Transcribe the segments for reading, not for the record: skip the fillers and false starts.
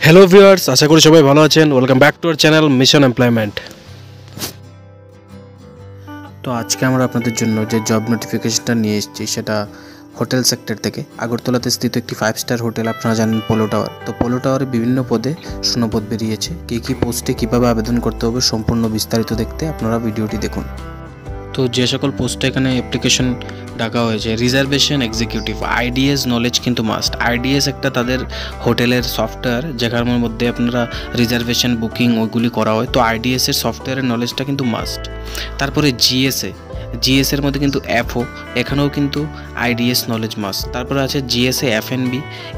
Hello viewers, আশা করি সবাই ভালো আছেন। Welcome back to our channel mission employment. তো আজকে আমরা আপনাদের জন্য যে জব নোটিফিকেশনটা নিয়ে এসেছি সেটা হোটেল সেক্টর থেকে। আগরতলাতে স্থিত একটি 5 স্টার হোটেল, আপনারা জানেন পোলো টাওয়ার। তো পোলো টাওয়ারে বিভিন্ন পদে শূন্যপদ বেরিয়েছে। কী পোস্টে কীভাবে আবেদন করতে হবে সম্পূর্ণ বিস্তারিত দেখতে আপনারা ভিডিওটি দেখুন। তো যে সকল পোস্টে এখানে অ্যাপ্লিকেশন ডাকা হয়েছে, রিজার্ভেশন এক্সিকিউটিভ, আইডিএস নলেজ কিন্তু মাস্ট। আইডিএস একটা তাদের হোটেলের সফটওয়্যার যেখানের মধ্যে আপনারা রিজার্ভেশন বুকিং ওইগুলি করা হয়। তো আইডিএসের সফটওয়্যারের নলেজটা কিন্তু মাস্ট। তারপরে জিএসের মধ্যে কিন্তু এফও, এখানেও কিন্তু আইডিএস নলেজ মাস্ট। তারপরে আছে জিএসএ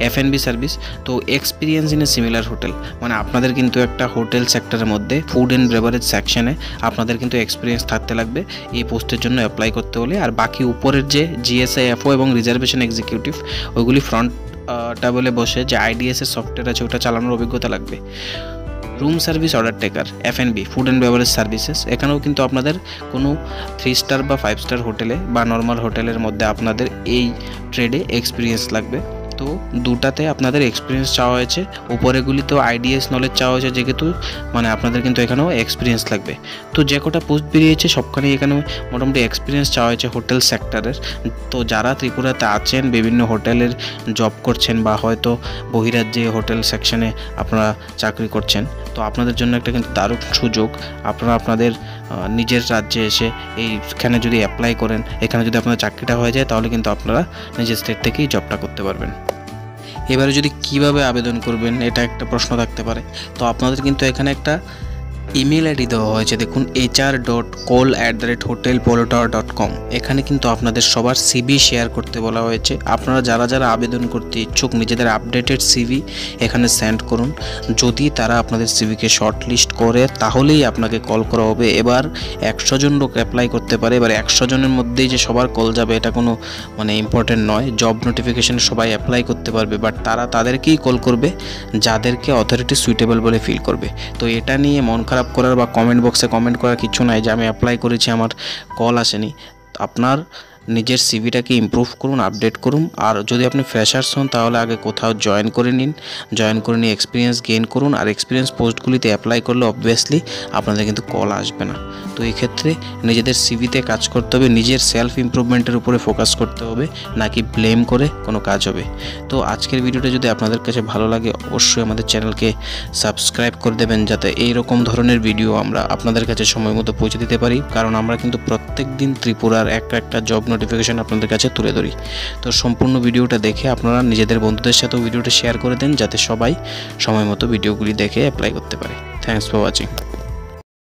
এফএনবি সার্ভিস। তো experience in a similar hotel, মানে আপনাদের কিন্তু একটা হোটেল সেক্টরের মধ্যে ফুড অ্যান্ড বেভারেজ সেকশনে আপনাদের কিন্তু এক্সপিরিয়েন্স থাকতে লাগবে এই পোস্টের জন্য অ্যাপ্লাই করতে হলে। আর বাকি উপরের যে জিএসএ এফও এবং রিজার্ভেশন এক্সিকিউটিভ ওইগুলি ফ্রন্ট টেবলে বসে যে আইডিএসের সফটওয়্যার আছে ওটা চালানোর অভিজ্ঞতা লাগবে। Room service order taker, FNB food and beverage services, এখানেও কিন্তু আপনাদের কোনো 3 স্টার বা 5 স্টার হোটেলে বা নর্মাল হোটেলের মধ্যে আপনাদের এই ট্রেডে এক্সপিরিয়েন্স লাগবে। তো দুটাতে আপনাদের এক্সপিরিয়েন্স চাওয়া হয়েছে। উপরেগুলিতেও আইডিএস নলেজ চাওয়া হয়েছে, যেহেতু মানে আপনাদের কিন্তু এখানেও এক্সপিরিয়েন্স লাগবে। তো যে কটা পোস্ট বেরিয়েছে সবখানেই এখানে মোটামুটি এক্সপিরিয়েন্স চাওয়া হয়েছে হোটেল সেক্টরের। তো যারা ত্রিপুরাতে আছেন, বিভিন্ন হোটেলের জব করছেন বা হয়তো বহিরাজ্যে হোটেল সেকশনে আপনারা চাকরি করছেন, তো আপনাদের জন্য একটা কিন্তু দারুণ সুযোগ। আপনারা আপনাদের নিজের রাজ্যে এসে এইখানে যদি অ্যাপ্লাই করেন, এখানে যদি আপনার চাকরিটা হয়ে যায়, তাহলে কিন্তু আপনারা নিজের স্টেট থেকেই জবটা করতে পারবেন। এবারে যদি কিভাবে আবেদন করবেন এটা একটা প্রশ্ন থাকতে পারে। তো আপনাদের কিন্তু এখানে একটা ইমেল আইডি দেওয়া হয়েছে, দেখুন hr.call@hotelpolotower.com। এখানে কিন্তু আপনাদের সবার সিভি শেয়ার করতে বলা হয়েছে। আপনারা যারা আবেদন করতে ইচ্ছুক নিজেদের আপডেটেড সিভি এখানে সেন্ড করুন। যদি তারা আপনাদের সিভিকে শর্ট লিস্ট করে তাহলেই আপনাকে কল করা হবে। এবার 100 জন লোক অ্যাপ্লাই করতে পারে। এবার 100 জনের মধ্যেই যে সবার কল যাবে এটা কোনো মানে ইম্পর্টেন্ট নয়। জব নোটিফিকেশনে সবাই অ্যাপ্লাই করতে পারবে, বাট তারা তাদেরকেই কল করবে যাদেরকে অথরিটি সুইটেবল বলে ফিল করবে। তো এটা নিয়ে মন খারাপ করার বা কমেন্ট বক্সে কমেন্ট করার কিছু নাই যে আমি অ্যাপ্লাই করেছি আমার কল আসেনি। আপনার নিজের সিভিটাকে ইমপ্রুভ করুন, আপডেট করুন। আর যদি আপনি ফ্রেশার্স হন তাহলে আগে কোথাও জয়েন করে নিয়ে এক্সপিরিয়েন্স গেইন করুন। আর এক্সপিরিয়েন্স পোস্টগুলিতে অ্যাপ্লাই করলে অবভিয়াসলি আপনাদের কিন্তু কল আসবে না। তো এই ক্ষেত্রে নিজেদের সিভিতে কাজ করতে হবে, নিজের সেলফ ইমপ্রুভমেন্টের উপরে ফোকাস করতে হবে, নাকি ব্লেম করে কোনো কাজ হবে। তো আজকের ভিডিওটা যদি আপনাদের কাছে ভালো লাগে অবশ্যই আমাদের চ্যানেলকে সাবস্ক্রাইব করে দেবেন, যাতে এই রকম ধরনের ভিডিও আমরা আপনাদের কাছে সময় মতো পৌঁছে দিতে পারি। কারণ আমরা কিন্তু প্রত্যেক দিন ত্রিপুরার একটা জব নোটিফিকেশন আপনাদের কাছে তুলে ধরি। তো সম্পূর্ণ ভিডিওটা দেখে আপনারা নিজেদের বন্ধুদের সাথেও ভিডিওটা শেয়ার করে দেন, যাতে সবাই সময় মতো ভিডিওগুলি দেখে অ্যাপ্লাই করতে পারে। Thanks for watching.